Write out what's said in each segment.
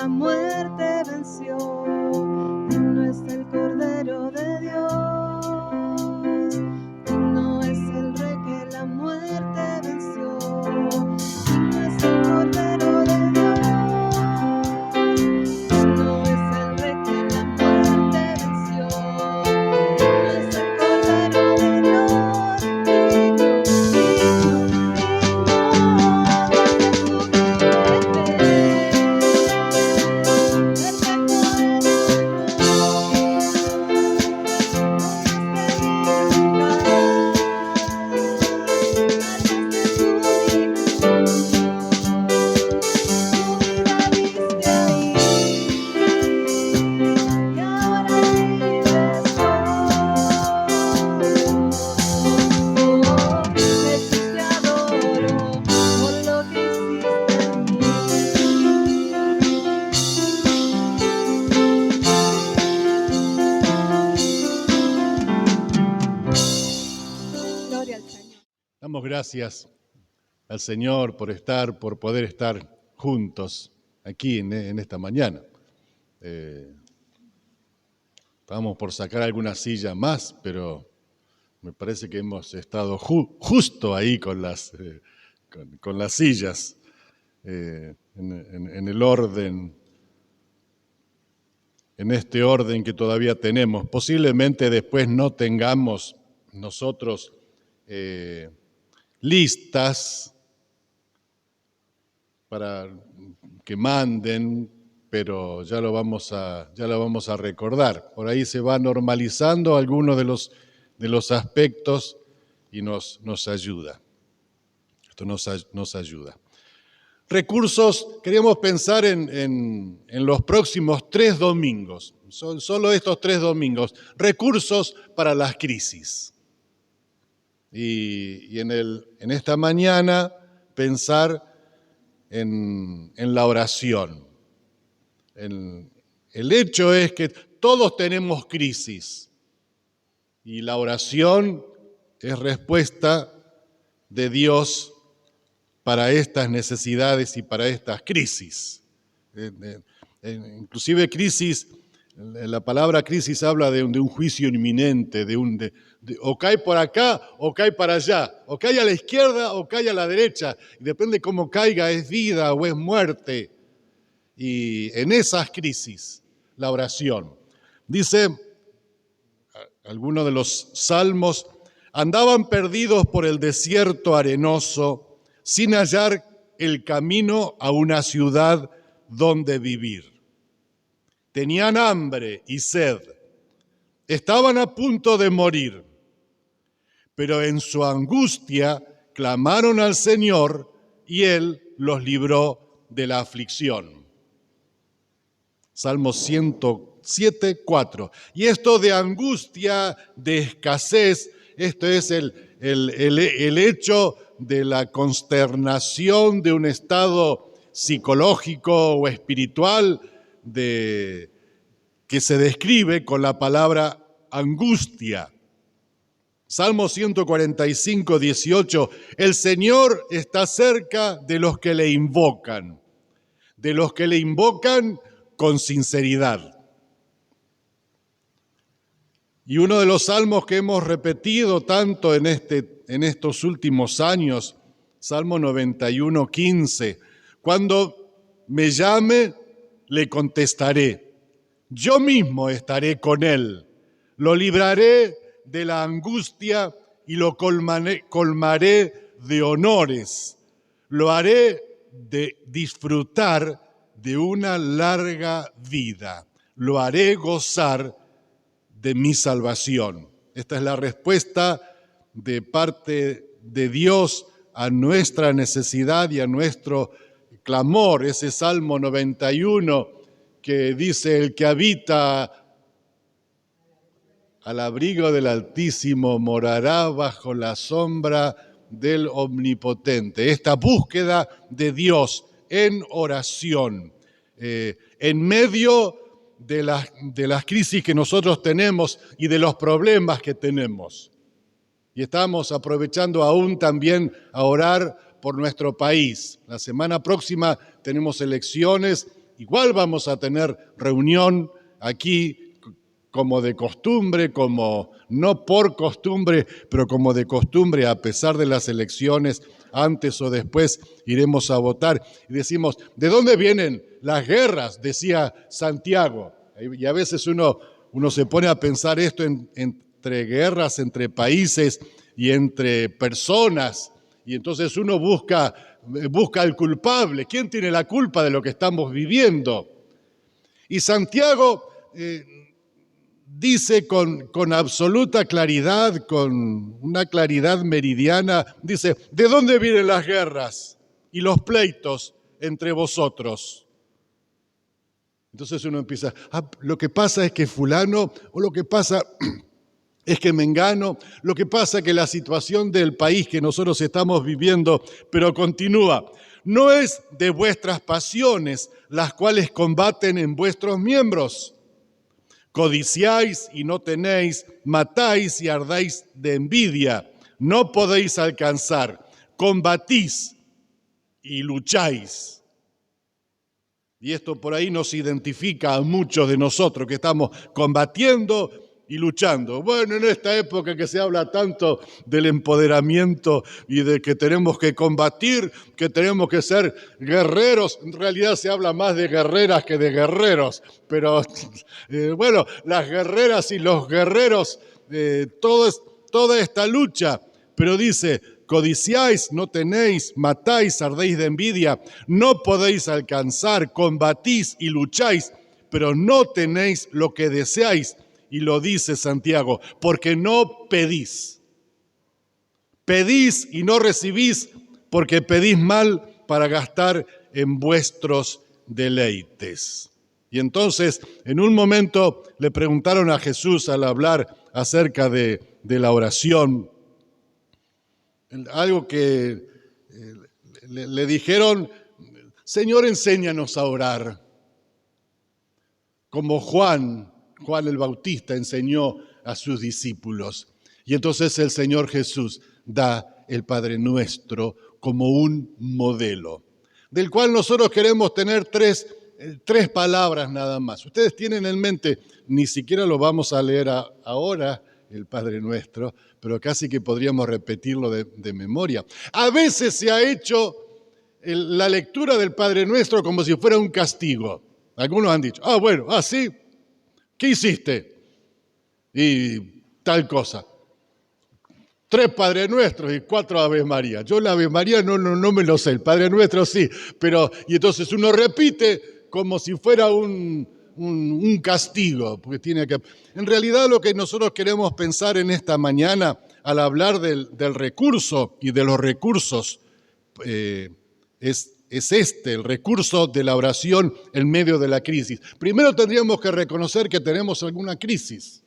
la muerte venció. Digno es el Cordero de Dios. Digno es el Rey que la muerte venció. Digno es el Cordero de Dios. Digno es el Rey que la muerte venció. Digno es el Cordero de Dios. Digno, digno, digno es su Damos gracias al Señor por poder estar juntos aquí en esta mañana. Estábamos por sacar alguna silla más, pero me parece que hemos estado justo ahí con las sillas, en el orden, en este orden que todavía tenemos. Posiblemente después no tengamos nosotros listas para que manden, pero ya lo vamos a recordar. Por ahí se va normalizando algunos de los aspectos y nos ayuda. Esto nos ayuda. Recursos, queríamos pensar en los próximos 3 domingos, solo estos 3 domingos, recursos para las crisis. Y en esta mañana pensar en la oración. El hecho es que todos tenemos crisis y la oración es respuesta de Dios para estas necesidades y para estas crisis. Inclusive crisis, la palabra crisis habla de un juicio inminente, o cae por acá o cae para allá, o cae a la izquierda o cae a la derecha, y depende cómo caiga, es vida o es muerte. Y en esas crisis, la oración. Dice alguno de los salmos, andaban perdidos por el desierto arenoso, sin hallar el camino a una ciudad donde vivir. Tenían hambre y sed, estaban a punto de morir, pero en su angustia clamaron al Señor y Él los libró de la aflicción. Salmo 107, 4. Y esto de angustia, de escasez, esto es el hecho de la consternación de un estado psicológico o espiritual que se describe con la palabra angustia. Salmo 145, 18. El Señor está cerca de los que le invocan con sinceridad. Y uno de los salmos que hemos repetido tanto en estos últimos años, Salmo 91, 15, cuando me llame, le contestaré. Yo mismo estaré con él, lo libraré de la angustia y lo colmaré de honores. Lo haré de disfrutar de una larga vida. Lo haré gozar de mi salvación. Esta es la respuesta de parte de Dios a nuestra necesidad y a nuestro clamor. Ese Salmo 91 que dice, el que habita al abrigo del Altísimo morará bajo la sombra del Omnipotente. Esta búsqueda de Dios en oración, en medio de las crisis que nosotros tenemos y de los problemas que tenemos. Y estamos aprovechando aún también a orar por nuestro país. La semana próxima tenemos elecciones igual vamos a tener reunión aquí como de costumbre, como no por costumbre, pero como de costumbre, a pesar de las elecciones, antes o después iremos a votar. Y decimos, ¿de dónde vienen las guerras? Decía Santiago. Y a veces uno se pone a pensar esto entre guerras, entre países y entre personas. Y entonces uno busca al culpable. ¿Quién tiene la culpa de lo que estamos viviendo? Y Santiago dice con absoluta claridad, con una claridad meridiana, dice, ¿de dónde vienen las guerras y los pleitos entre vosotros? Entonces uno empieza, lo que pasa es que fulano, o lo que pasa es que mengano, lo que pasa es que la situación del país que nosotros estamos viviendo, pero continúa, no es de vuestras pasiones las cuales combaten en vuestros miembros. Codiciáis y no tenéis, matáis y ardáis de envidia, no podéis alcanzar, combatís y lucháis. Y esto por ahí nos identifica a muchos de nosotros que estamos combatiendo y luchando. Bueno, en esta época que se habla tanto del empoderamiento y de que tenemos que combatir, que tenemos que ser guerreros, en realidad se habla más de guerreras que de guerreros, pero bueno, las guerreras y los guerreros, toda esta lucha, pero dice, codiciáis, no tenéis, matáis, ardéis de envidia, no podéis alcanzar, combatís y lucháis, pero no tenéis lo que deseáis. Y lo dice Santiago, porque no pedís. Pedís y no recibís, porque pedís mal para gastar en vuestros deleites. Y entonces, en un momento, le preguntaron a Jesús al hablar acerca de la oración, algo que le dijeron, Señor, enséñanos a orar, como Juan el Bautista enseñó a sus discípulos. Y entonces el Señor Jesús da el Padre Nuestro como un modelo, del cual nosotros queremos tener tres palabras nada más. Ustedes tienen en mente, ni siquiera lo vamos a leer ahora, el Padre Nuestro, pero casi que podríamos repetirlo de memoria. A veces se ha hecho la lectura del Padre Nuestro como si fuera un castigo. Algunos han dicho, bueno, sí, ¿qué hiciste? Y tal cosa. 3 Padre Nuestros y 4 Ave María. Yo la Ave María no me lo sé, el Padre Nuestro sí, pero y entonces uno repite como si fuera un castigo, porque tiene que. En realidad lo que nosotros queremos pensar en esta mañana al hablar del recurso y de los recursos es el recurso de la oración en medio de la crisis. Primero tendríamos que reconocer que tenemos alguna crisis.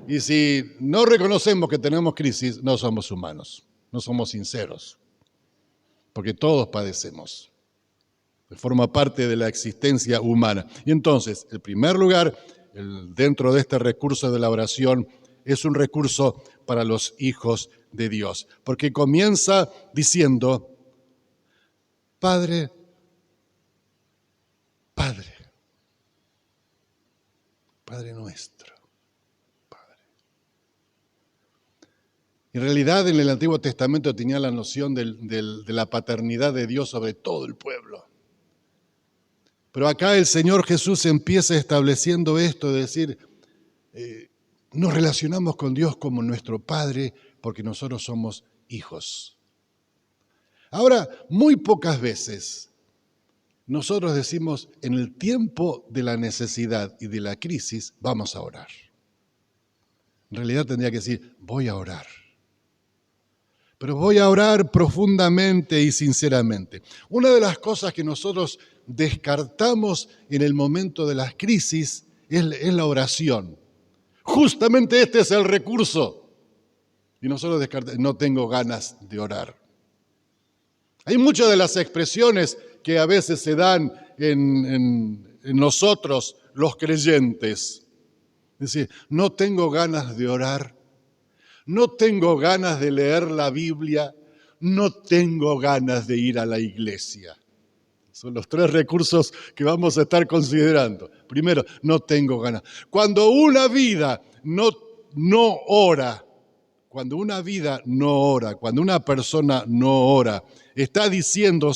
Y si no reconocemos que tenemos crisis, no somos humanos, no somos sinceros, porque todos padecemos. Forma parte de la existencia humana. Y entonces, en primer lugar, dentro de este recurso de la oración, es un recurso para los hijos de Dios, porque comienza diciendo, Padre, Padre nuestro, Padre. En realidad, en el Antiguo Testamento tenía la noción de la paternidad de Dios sobre todo el pueblo. Pero acá el Señor Jesús empieza estableciendo esto, de decir, nos relacionamos con Dios como nuestro Padre porque nosotros somos hijos. Ahora, muy pocas veces nosotros decimos, en el tiempo de la necesidad y de la crisis, vamos a orar. En realidad tendría que decir, voy a orar. Pero voy a orar profundamente y sinceramente. Una de las cosas que nosotros descartamos en el momento de las crisis es la oración. Justamente este es el recurso. Y nosotros descartamos, no tengo ganas de orar. Hay muchas de las expresiones que a veces se dan en nosotros, los creyentes. Es decir, no tengo ganas de orar, no tengo ganas de leer la Biblia, no tengo ganas de ir a la iglesia. Son los 3 recursos que vamos a estar considerando. Primero, no tengo ganas. Cuando una vida no ora, cuando una vida no ora, cuando una persona no ora, está diciendo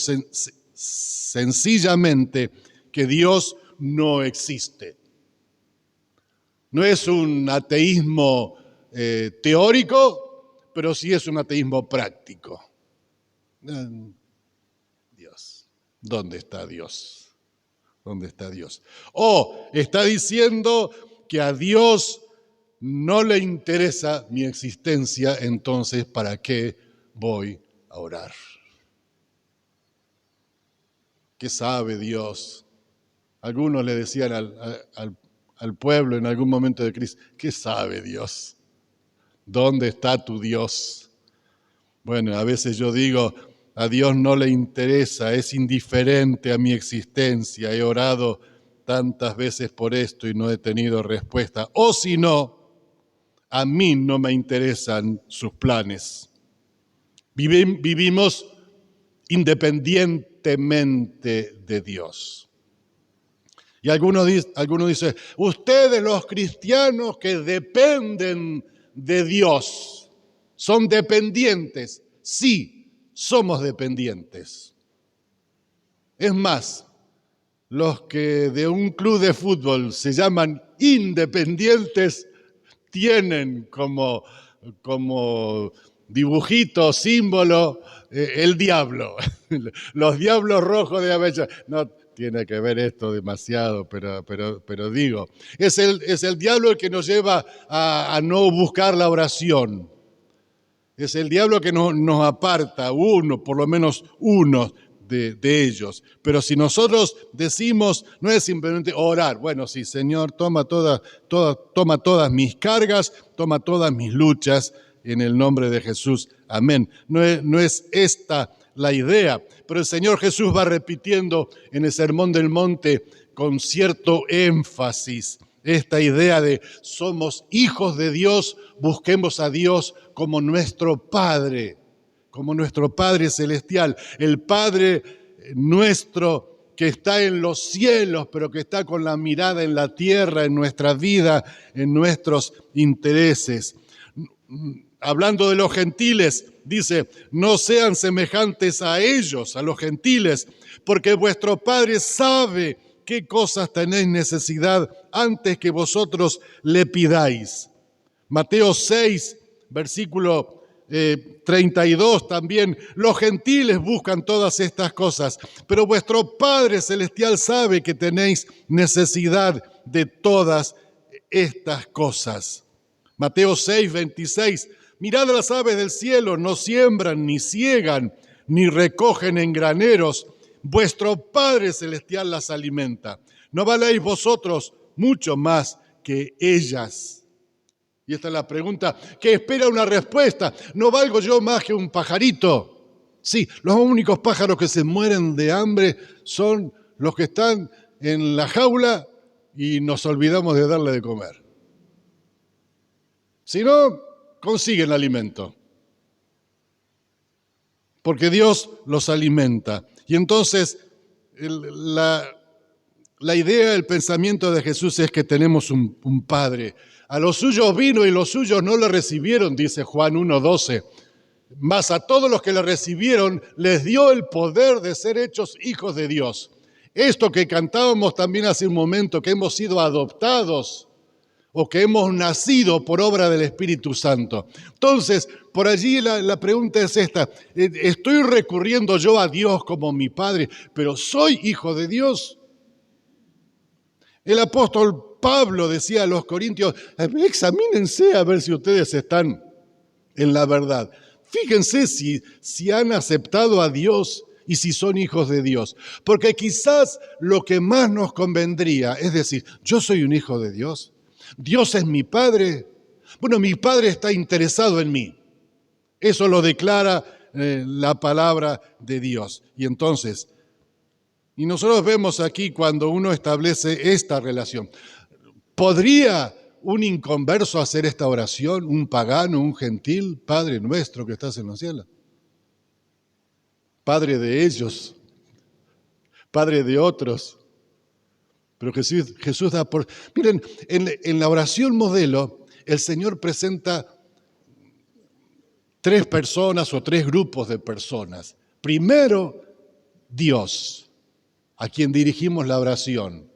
sencillamente que Dios no existe. No es un ateísmo teórico, pero sí es un ateísmo práctico. Dios, ¿dónde está Dios? ¿Dónde está Dios? O está diciendo que a Dios no le interesa mi existencia, entonces ¿para qué voy a orar? ¿Qué sabe Dios? Algunos le decían al pueblo en algún momento de crisis, ¿qué sabe Dios? ¿Dónde está tu Dios? Bueno, a veces yo digo, a Dios no le interesa, es indiferente a mi existencia. He orado tantas veces por esto y no he tenido respuesta. O si no, a mí no me interesan sus planes. Vivimos independientemente de Dios. Y algunos dicen, ustedes los cristianos que dependen de Dios, son dependientes. Sí, somos dependientes. Es más, los que de un club de fútbol se llaman independientes tienen como dibujito, símbolo, el diablo. Los diablos rojos de Avella. No tiene que ver esto demasiado, pero digo, es el diablo el que nos lleva a no buscar la oración. Es el diablo que nos aparta, por lo menos uno de ellos. Pero si nosotros decimos, no es simplemente orar, bueno, sí, Señor, toma todas mis cargas, toma todas mis luchas, en el nombre de Jesús, amén. No es esta la idea, pero el Señor Jesús va repitiendo en el Sermón del Monte con cierto énfasis esta idea de somos hijos de Dios, busquemos a Dios como nuestro Padre celestial, el Padre nuestro que está en los cielos, pero que está con la mirada en la tierra, en nuestra vida, en nuestros intereses. Hablando de los gentiles, dice, no sean semejantes a ellos, a los gentiles, porque vuestro Padre sabe qué cosas tenéis necesidad antes que vosotros le pidáis. Mateo 6, versículo 32 también, los gentiles buscan todas estas cosas, pero vuestro Padre Celestial sabe que tenéis necesidad de todas estas cosas. Mateo 6, 26, mirad a las aves del cielo, no siembran, ni siegan, ni recogen en graneros. Vuestro Padre Celestial las alimenta. ¿No valéis vosotros mucho más que ellas? Y esta es la pregunta que espera una respuesta. ¿No valgo yo más que un pajarito? Sí, los únicos pájaros que se mueren de hambre son los que están en la jaula y nos olvidamos de darle de comer. Si no, consiguen alimento. Porque Dios los alimenta. Y entonces la idea, el pensamiento de Jesús es que tenemos un Padre. A los suyos vino y los suyos no le recibieron, dice Juan 1:12. Mas a todos los que le recibieron les dio el poder de ser hechos hijos de Dios. Esto que cantábamos también hace un momento, que hemos sido adoptados o que hemos nacido por obra del Espíritu Santo. Entonces, por allí la pregunta es esta. ¿Estoy recurriendo yo a Dios como mi Padre, pero soy hijo de Dios? El apóstol Pablo decía a los corintios, examínense a ver si ustedes están en la verdad. Fíjense si han aceptado a Dios y si son hijos de Dios. Porque quizás lo que más nos convendría es decir, yo soy un hijo de Dios. Dios es mi Padre. Bueno, mi Padre está interesado en mí. Eso lo declara la palabra de Dios. Y entonces, y nosotros vemos aquí cuando uno establece esta relación. ¿Podría un inconverso hacer esta oración? ¿Un pagano, un gentil? Padre nuestro que estás en los cielos. Padre de ellos, padre de otros. Pero Jesús da por... Miren, en la oración modelo, el Señor presenta 3 personas o 3 grupos de personas. Primero, Dios, a quien dirigimos la oración.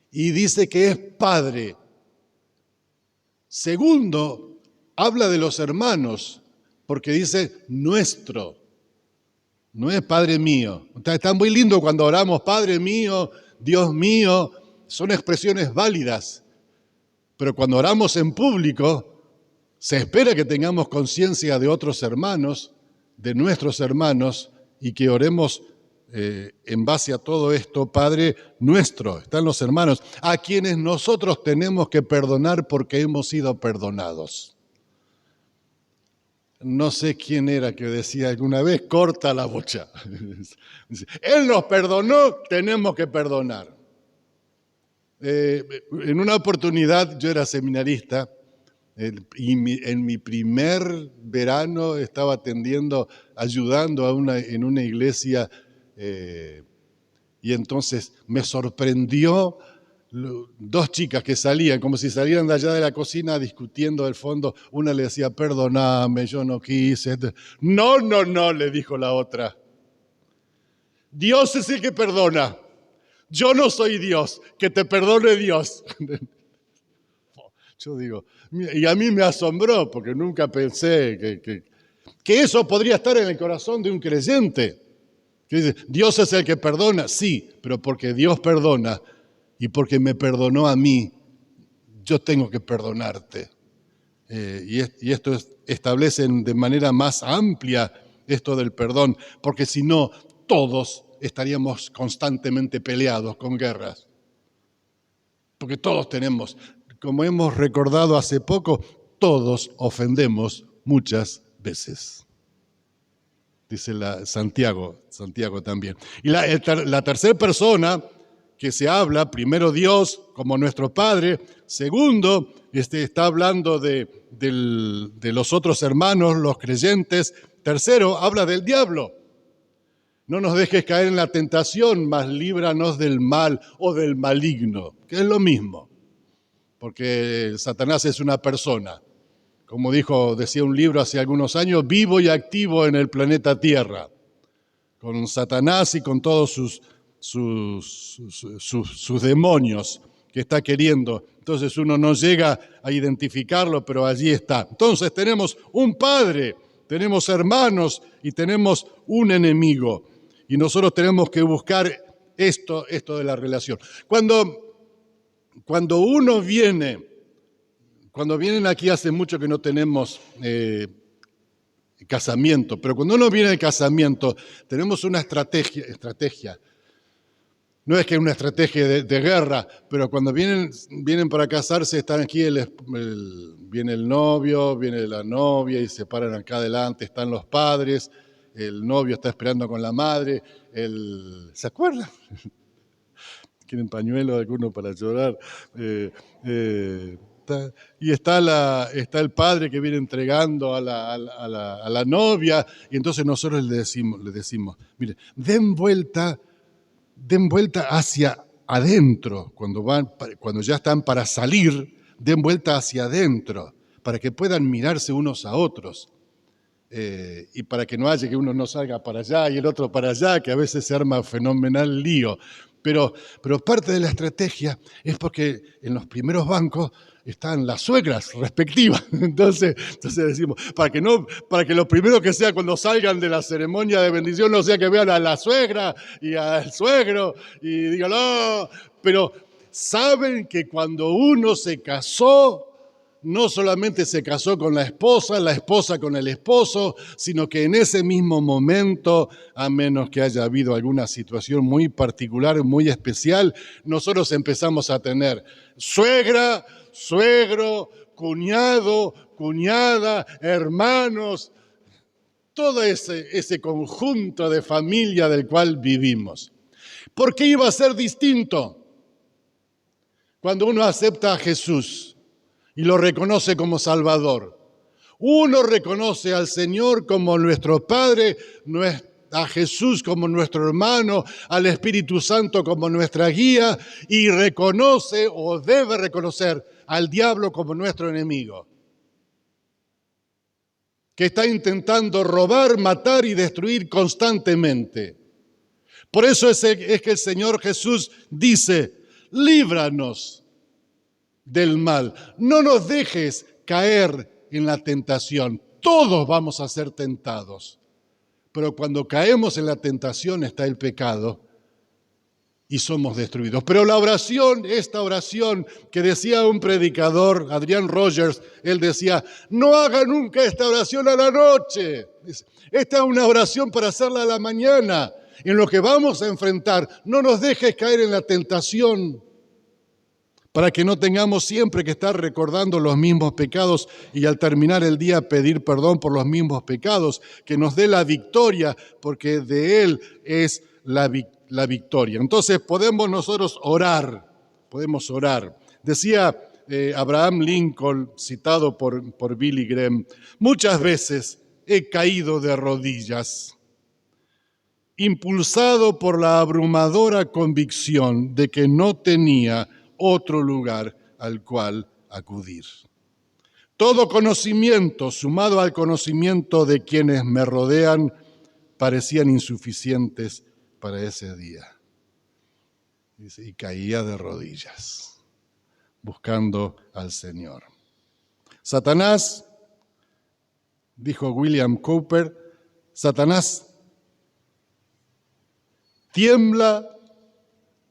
Y dice que es Padre. Segundo, habla de los hermanos, porque dice nuestro. No es Padre mío. Está muy lindo cuando oramos Padre mío, Dios mío. Son expresiones válidas. Pero cuando oramos en público, se espera que tengamos conciencia de otros hermanos, de nuestros hermanos, y que oremos en base a todo esto, Padre nuestro. Están los hermanos, a quienes nosotros tenemos que perdonar porque hemos sido perdonados. No sé quién era que decía alguna vez, corta la bocha. Él nos perdonó, tenemos que perdonar. En una oportunidad, yo era seminarista, y en mi primer verano estaba atendiendo, ayudando en una iglesia, y entonces me sorprendió 2 chicas que salían, como si salieran de allá de la cocina discutiendo del fondo. Una le decía, perdóname, yo no quise. No, le dijo la otra. Dios es el que perdona. Yo no soy Dios, que te perdone Dios. Yo digo, y a mí me asombró, porque nunca pensé que eso podría estar en el corazón de un creyente. Que dice, Dios es el que perdona, sí, pero porque Dios perdona y porque me perdonó a mí, yo tengo que perdonarte. Y esto establece de manera más amplia esto del perdón, porque si no, todos estaríamos constantemente peleados con guerras. Porque todos tenemos, como hemos recordado hace poco, todos ofendemos muchas veces. Dice Santiago también. Y la tercera persona que se habla, primero Dios como nuestro Padre, segundo está hablando de los otros hermanos, los creyentes, tercero habla del diablo. No nos dejes caer en la tentación, mas líbranos del mal o del maligno, que es lo mismo, porque Satanás es una persona. Como decía un libro hace algunos años, vivo y activo en el planeta Tierra, con Satanás y con todos sus demonios que está queriendo. Entonces uno no llega a identificarlo, pero allí está. Entonces tenemos un padre, tenemos hermanos y tenemos un enemigo. Y nosotros tenemos que buscar esto de la relación. Cuando vienen aquí, hace mucho que no tenemos casamiento, pero cuando uno viene al casamiento, tenemos una estrategia. No es que es una estrategia de guerra, pero cuando vienen para casarse, están aquí, viene el novio, viene la novia y se paran acá adelante, están los padres, el novio está esperando con la madre, ¿se acuerdan? ¿Quieren pañuelo alguno para llorar? Y está el padre que viene entregando a la novia, y entonces nosotros le decimos, mire, den vuelta hacia adentro, cuando ya están para salir, den vuelta hacia adentro, para que puedan mirarse unos a otros, y para que no haya que uno no salga para allá y el otro para allá, que a veces se arma fenomenal lío. Pero parte de la estrategia es porque en los primeros bancos están las suegras respectivas. Entonces decimos, para que lo primero que sea cuando salgan de la ceremonia de bendición no sea que vean a la suegra y al suegro y digan, no, pero saben que cuando uno se casó, no solamente se casó con la esposa con el esposo, sino que en ese mismo momento, a menos que haya habido alguna situación muy particular, muy especial, nosotros empezamos a tener suegra, suegro, cuñado, cuñada, hermanos, todo ese conjunto de familia del cual vivimos. ¿Por qué iba a ser distinto cuando uno acepta a Jesús y lo reconoce como Salvador? Uno reconoce al Señor como nuestro Padre, a Jesús como nuestro hermano, al Espíritu Santo como nuestra guía y reconoce o debe reconocer al diablo como nuestro enemigo, que está intentando robar, matar y destruir constantemente. Por eso es que el Señor Jesús dice, líbranos del mal, no nos dejes caer en la tentación. Todos vamos a ser tentados, pero cuando caemos en la tentación está el pecado y somos destruidos. Pero la oración, esta oración que decía un predicador, Adrian Rogers, él decía, no haga nunca esta oración a la noche. Esta es una oración para hacerla a la mañana. En lo que vamos a enfrentar, no nos dejes caer en la tentación para que no tengamos siempre que estar recordando los mismos pecados y al terminar el día pedir perdón por los mismos pecados, que nos dé la victoria, porque de Él es la victoria. Entonces podemos nosotros orar, podemos orar. Decía Abraham Lincoln, citado por Billy Graham, muchas veces he caído de rodillas, impulsado por la abrumadora convicción de que no tenía otro lugar al cual acudir. Todo conocimiento, sumado al conocimiento de quienes me rodean, parecían insuficientes para ese día. Y caía de rodillas, buscando al Señor. Satanás, dijo William Cowper, Satanás tiembla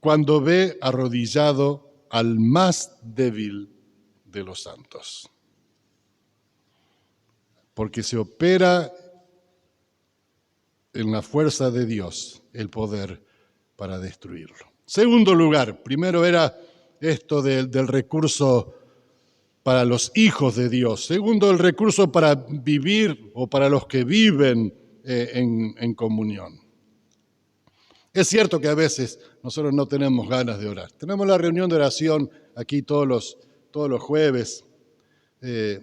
cuando ve arrodillado al más débil de los santos, porque se opera en la fuerza de Dios el poder para destruirlo. Segundo lugar, primero era esto del recurso para los hijos de Dios. Segundo, el recurso para vivir o para los que viven en comunión. Es cierto que a veces nosotros no tenemos ganas de orar. Tenemos la reunión de oración aquí todos los jueves y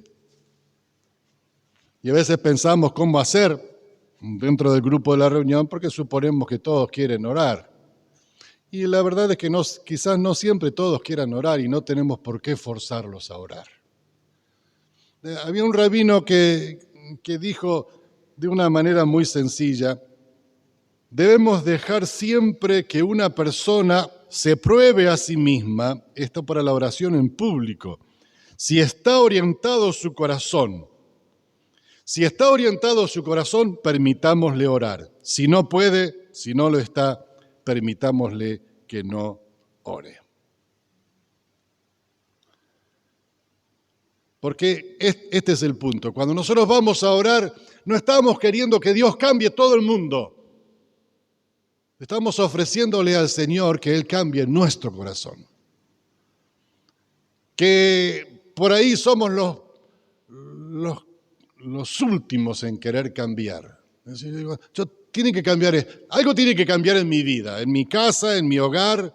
a veces pensamos cómo hacer dentro del grupo de la reunión porque suponemos que todos quieren orar. Y la verdad es que quizás no siempre todos quieran orar y no tenemos por qué forzarlos a orar. Había un rabino que dijo de una manera muy sencilla, debemos dejar siempre que una persona se pruebe a sí misma, esto para la oración en público, si está orientado su corazón. Si está orientado su corazón, permitámosle orar. Si no puede, si no lo está, permitámosle que no ore. Porque este es el punto. Cuando nosotros vamos a orar, no estamos queriendo que Dios cambie todo el mundo. Estamos ofreciéndole al Señor que Él cambie nuestro corazón. Que por ahí somos los últimos en querer cambiar. Tiene que cambiar, algo tiene que cambiar en mi vida, en mi casa, en mi hogar,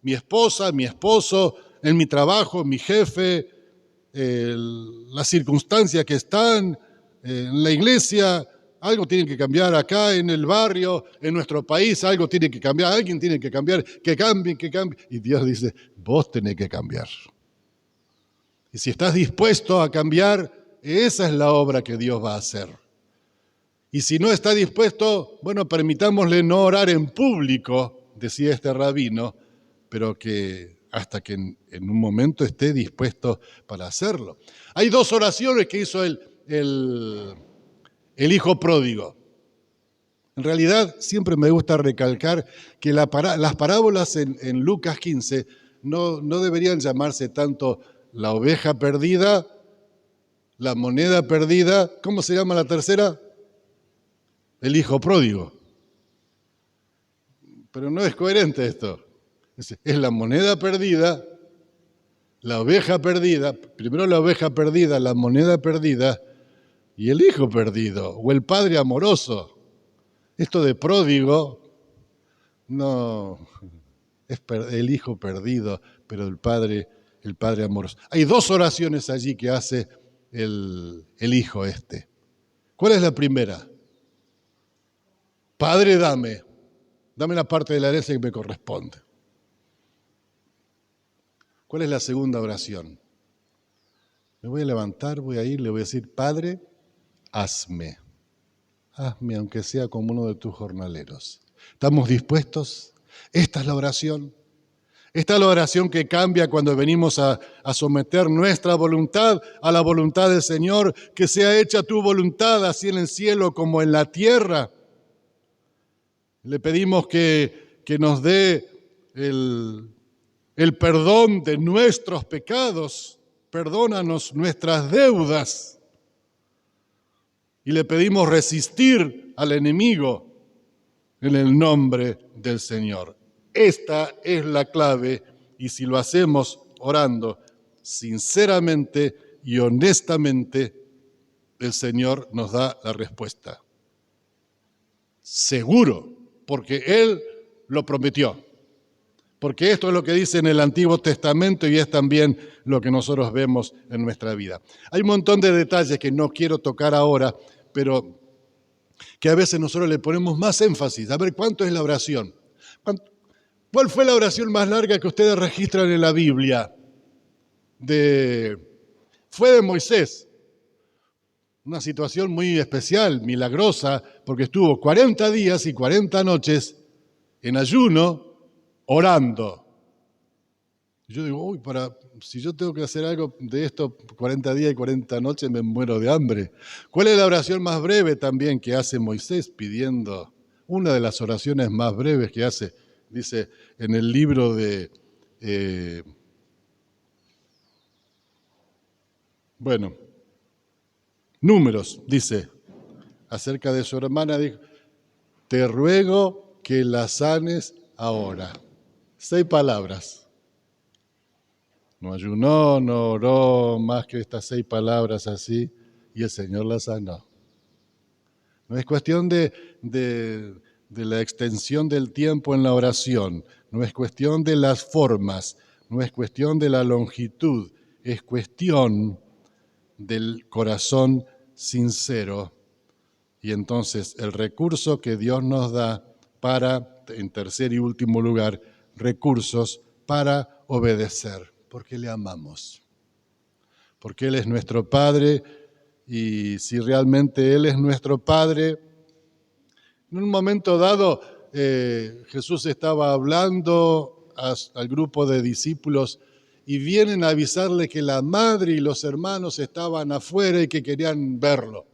mi esposa, mi esposo, en mi trabajo, mi jefe, las circunstancias que están, en la iglesia. Algo tiene que cambiar acá, en el barrio, en nuestro país, algo tiene que cambiar, alguien tiene que cambiar, que cambie. Y Dios dice, vos tenés que cambiar. Y si estás dispuesto a cambiar, esa es la obra que Dios va a hacer. Y si no está dispuesto, bueno, permitámosle no orar en público, decía este rabino, pero que hasta que en un momento esté dispuesto para hacerlo. Hay dos oraciones que hizo el hijo pródigo. En realidad, siempre me gusta recalcar que las parábolas en Lucas 15 no deberían llamarse tanto la oveja perdida, la moneda perdida, ¿cómo se llama la tercera? El hijo pródigo. Pero no es coherente esto. Es la moneda perdida, la oveja perdida, primero la oveja perdida, la moneda perdida, y el hijo perdido, o el padre amoroso. Esto de pródigo, no, es el hijo perdido, pero el padre amoroso. Hay dos oraciones allí que hace el hijo este. ¿Cuál es la primera? Padre, dame la parte de la herencia que me corresponde. ¿Cuál es la segunda oración? Me voy a levantar, voy a ir, le voy a decir, Padre, hazme aunque sea como uno de tus jornaleros. ¿Estamos dispuestos? Esta es la oración. Esta es la oración que cambia cuando venimos a someter nuestra voluntad a la voluntad del Señor, que sea hecha tu voluntad, así en el cielo como en la tierra. Le pedimos que nos dé el perdón de nuestros pecados, perdónanos nuestras deudas. Y le pedimos resistir al enemigo en el nombre del Señor. Esta es la clave, y si lo hacemos orando sinceramente y honestamente, el Señor nos da la respuesta. Seguro, porque Él lo prometió. Porque esto es lo que dice en el Antiguo Testamento y es también lo que nosotros vemos en nuestra vida. Hay un montón de detalles que no quiero tocar ahora, pero que a veces nosotros le ponemos más énfasis. A ver, ¿cuánto es la oración? ¿Cuál fue la oración más larga que ustedes registran en la Biblia? Fue de Moisés. Una situación muy especial, milagrosa, porque estuvo 40 días y 40 noches en ayuno, orando. Yo digo, si yo tengo que hacer algo de esto 40 días y 40 noches, me muero de hambre. ¿Cuál es la oración más breve también que hace Moisés pidiendo? Una de las oraciones más breves que hace, dice en el libro de, Números, dice, acerca de su hermana, dijo, te ruego que la sanes ahora. 6 palabras. No ayunó, no oró más que estas 6 palabras así, y el Señor la sanó. No es cuestión de la extensión del tiempo en la oración, no es cuestión de las formas, no es cuestión de la longitud, es cuestión del corazón sincero. Y entonces el recurso que Dios nos da para, en tercer y último lugar, recursos para obedecer, porque le amamos, porque Él es nuestro Padre, y si realmente Él es nuestro Padre, en un momento dado Jesús estaba hablando al grupo de discípulos y vienen a avisarle que la madre y los hermanos estaban afuera y que querían verlo.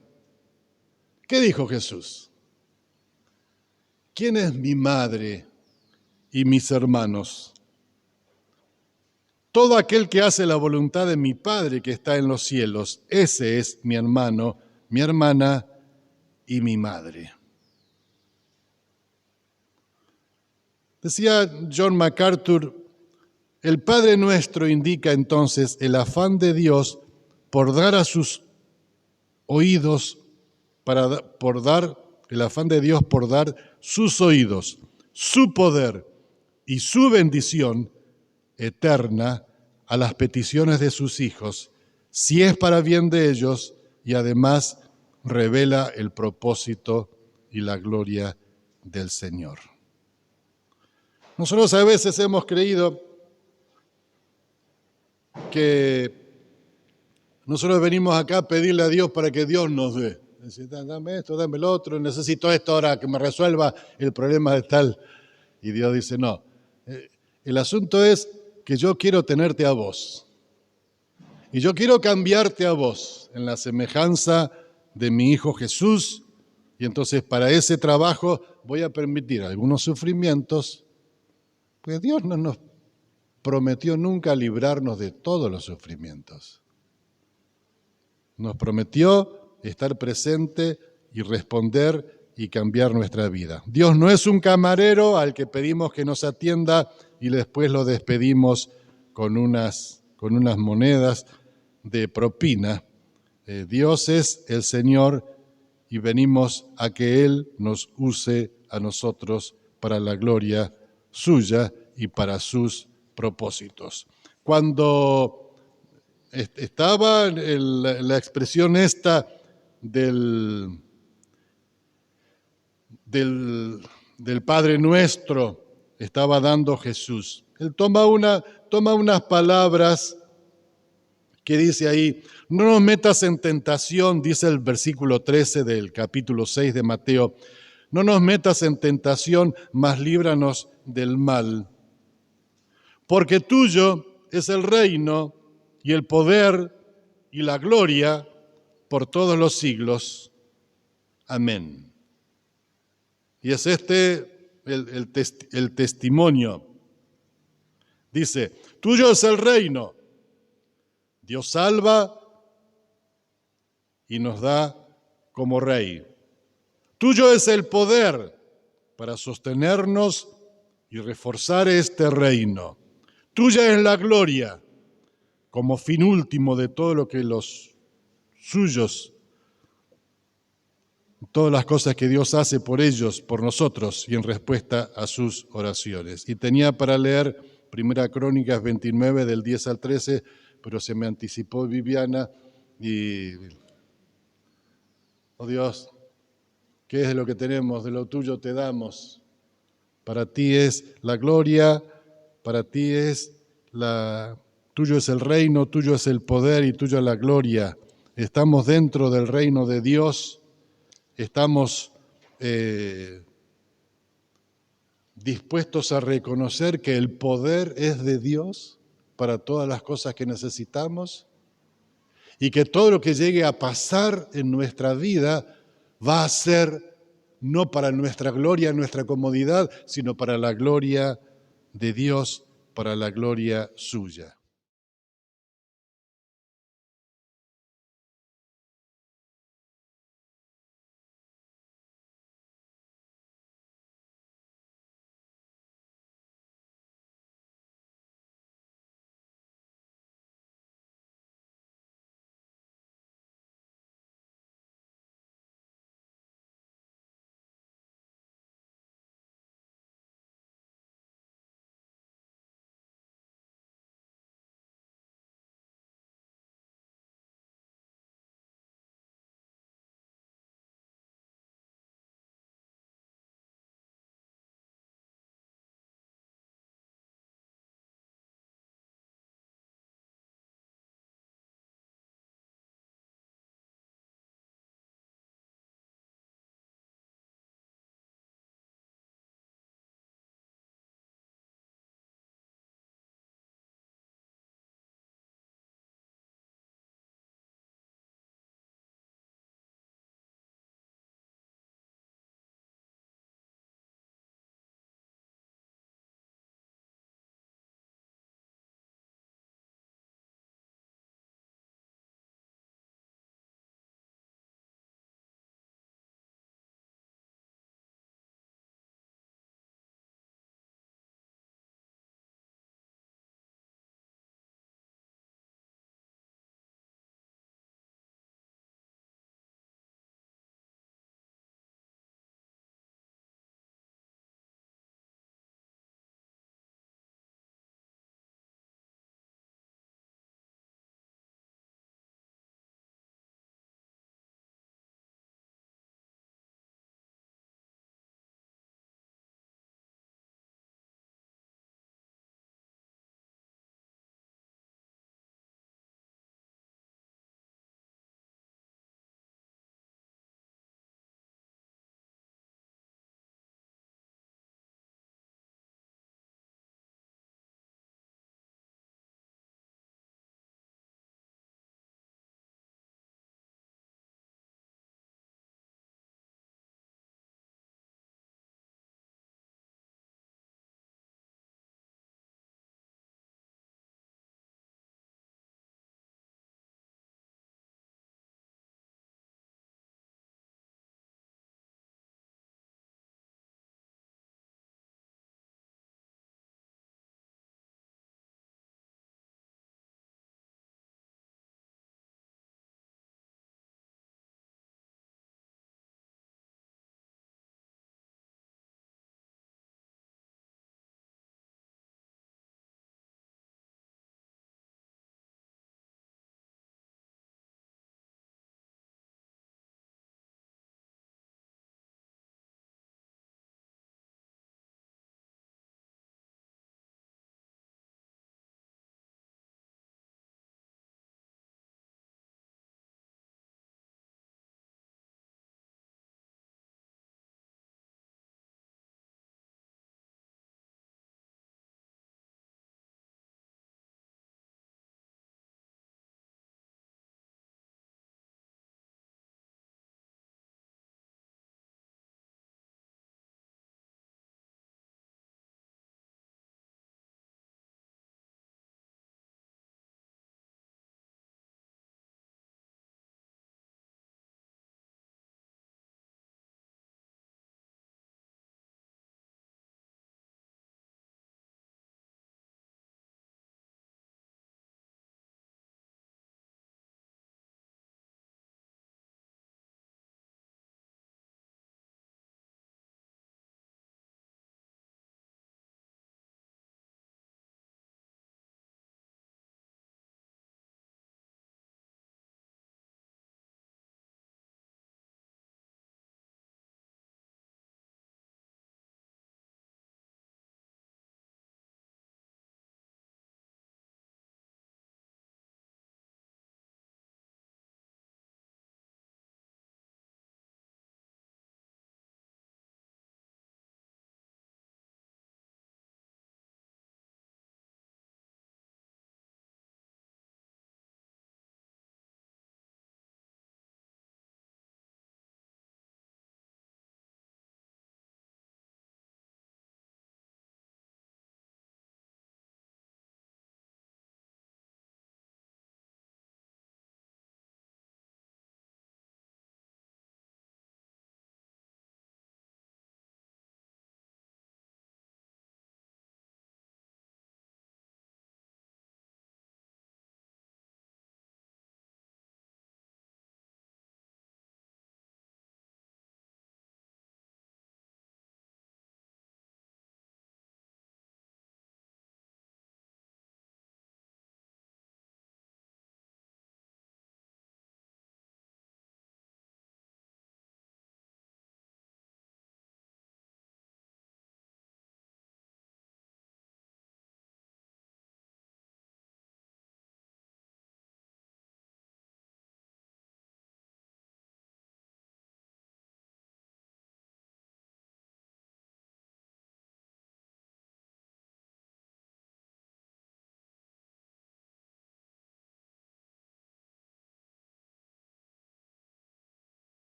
¿Qué dijo Jesús? ¿Quién es mi madre y mis hermanos? Todo aquel que hace la voluntad de mi Padre que está en los cielos, ese es mi hermano, mi hermana y mi madre. Decía John MacArthur, el Padre Nuestro indica entonces el afán de Dios por dar a sus oídos, el afán de Dios por dar sus oídos, su poder y su bendición eterna a las peticiones de sus hijos, si es para bien de ellos y además revela el propósito y la gloria del Señor. Nosotros a veces hemos creído que nosotros venimos acá a pedirle a Dios para que Dios nos dé. Decir, dame esto, dame lo otro, necesito esto ahora que me resuelva el problema de tal. Y Dios dice, no, el asunto es que yo quiero tenerte a vos. Y yo quiero cambiarte a vos en la semejanza de mi Hijo Jesús. Y entonces para ese trabajo voy a permitir algunos sufrimientos, porque Dios no nos prometió nunca librarnos de todos los sufrimientos. Nos prometió estar presente y responder y cambiar nuestra vida. Dios no es un camarero al que pedimos que nos atienda y después lo despedimos con unas monedas de propina. Dios es el Señor y venimos a que Él nos use a nosotros para la gloria suya y para sus propósitos. Cuando estaba la expresión esta del del Padre Nuestro estaba dando Jesús. Él toma unas palabras que dice ahí: no nos metas en tentación, dice el versículo 13 del capítulo 6 de Mateo, no nos metas en tentación, mas líbranos del mal. Porque tuyo es el reino y el poder y la gloria por todos los siglos. Amén. Y es este el testimonio. Dice: tuyo es el reino. Dios salva y nos da como rey. Tuyo es el poder para sostenernos y reforzar este reino. Tuya es la gloria como fin último de todo lo que los suyos, todas las cosas que Dios hace por ellos, por nosotros y en respuesta a sus oraciones. Y tenía para leer 1 Crónicas 29 del 10 al 13, pero se me anticipó Viviana y, oh Dios, ¿qué es lo que tenemos? De lo tuyo te damos. Para ti es la gloria, para ti tuyo es el reino, tuyo es el poder y tuya la gloria. Estamos dentro del reino de Dios, estamos dispuestos a reconocer que el poder es de Dios para todas las cosas que necesitamos y que todo lo que llegue a pasar en nuestra vida va a ser no para nuestra gloria, nuestra comodidad, sino para la gloria de Dios, para la gloria suya.